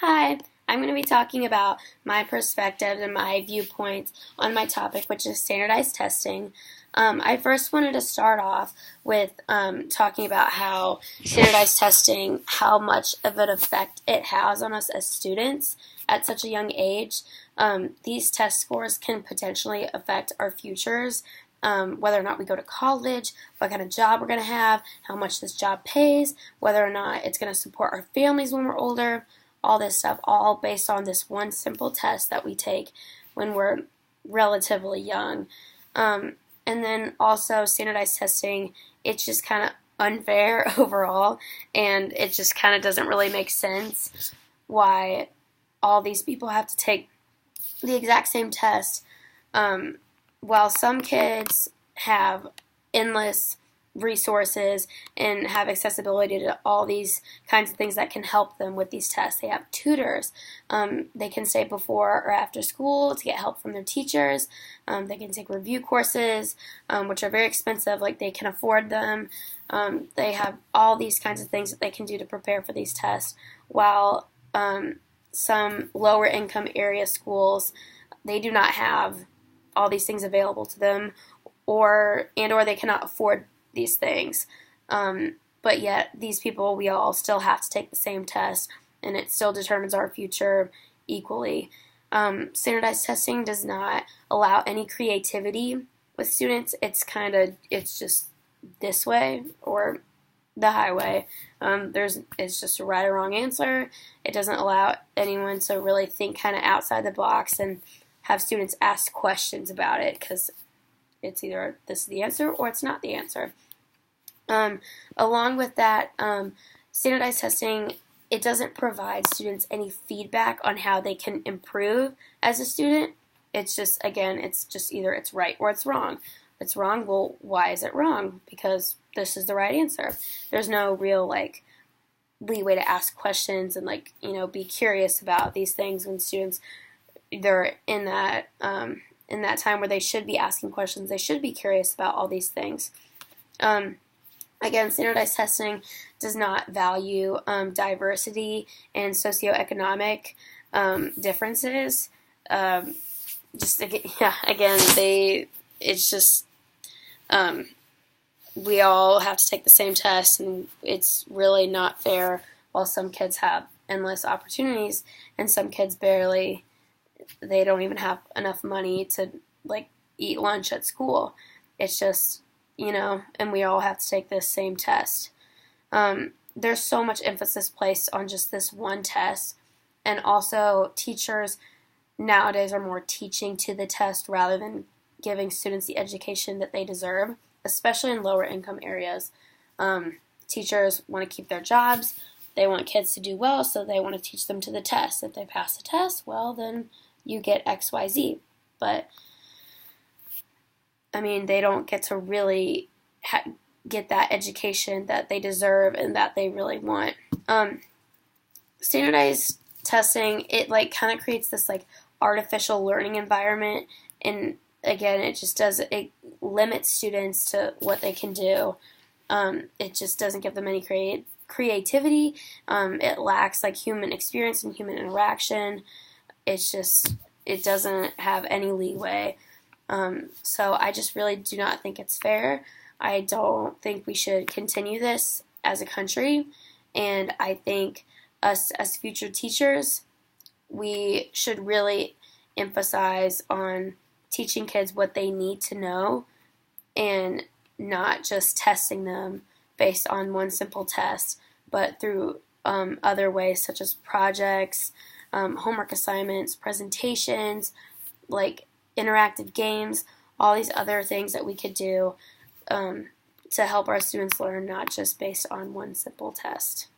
Hi, I'm going to be talking about my perspectives and my viewpoints on my topic, which is standardized testing. I first wanted to start off with talking about how standardized testing, how much of an effect it has on us as students at such a young age. These test scores can potentially affect our futures, whether or not we go to college, what kind of job we're going to have, how much this job pays, whether or not it's going to support our families when we're older, all this stuff, all based on this one simple test that we take when we're relatively young. And then also standardized testing, it's just kind of unfair overall, and it just kind of doesn't really make sense why all these people have to take the exact same test. While some kids have endless resources and have accessibility to all these kinds of things that can help them with these tests. They have tutors. They can stay before or after school to get help from their teachers. They can take review courses, which are very expensive, like they can afford them. They have all these kinds of things that they can do to prepare for these tests, while some lower income area schools, they do not have all these things available to them, or they cannot afford these things. But yet, these people, we all still have to take the same test, and it still determines our future equally. Standardized testing does not allow any creativity with students. It's just this way or the highway. It's just a right or wrong answer. It doesn't allow anyone to really think kind of outside the box and have students ask questions about it, because it's either this is the answer or it's not the answer. Along with that, standardized testing, it doesn't provide students any feedback on how they can improve as a student. It's just either it's right or it's wrong. If it's wrong, well, why is it wrong? Because this is the right answer. There's no real leeway to ask questions and be curious about these things when students, they're in that time where they should be asking questions. They should be curious about all these things. Again, standardized testing does not value diversity and socioeconomic differences. It's just we all have to take the same test, and it's really not fair. While some kids have endless opportunities, and some kids they don't even have enough money to eat lunch at school. It's just, and we all have to take this same test. There's so much emphasis placed on just this one test, and also teachers nowadays are more teaching to the test rather than giving students the education that they deserve, especially in lower income areas. Teachers want to keep their jobs. They want kids to do well, so they want to teach them to the test. If they pass the test, well, then you get XYZ. But they don't get to really get that education that they deserve and that they really want. Standardized testing, it kind of creates this artificial learning environment, and again, it limits students to what they can do. It just doesn't give them any creativity. It lacks human experience and human interaction. It doesn't have any leeway. So I just really do not think it's fair. I don't think we should continue this as a country, and I think us as future teachers, we should really emphasize on teaching kids what they need to know and not just testing them based on one simple test, but through other ways such as projects, homework assignments, presentations, interactive games, all these other things that we could do to help our students learn, not just based on one simple test.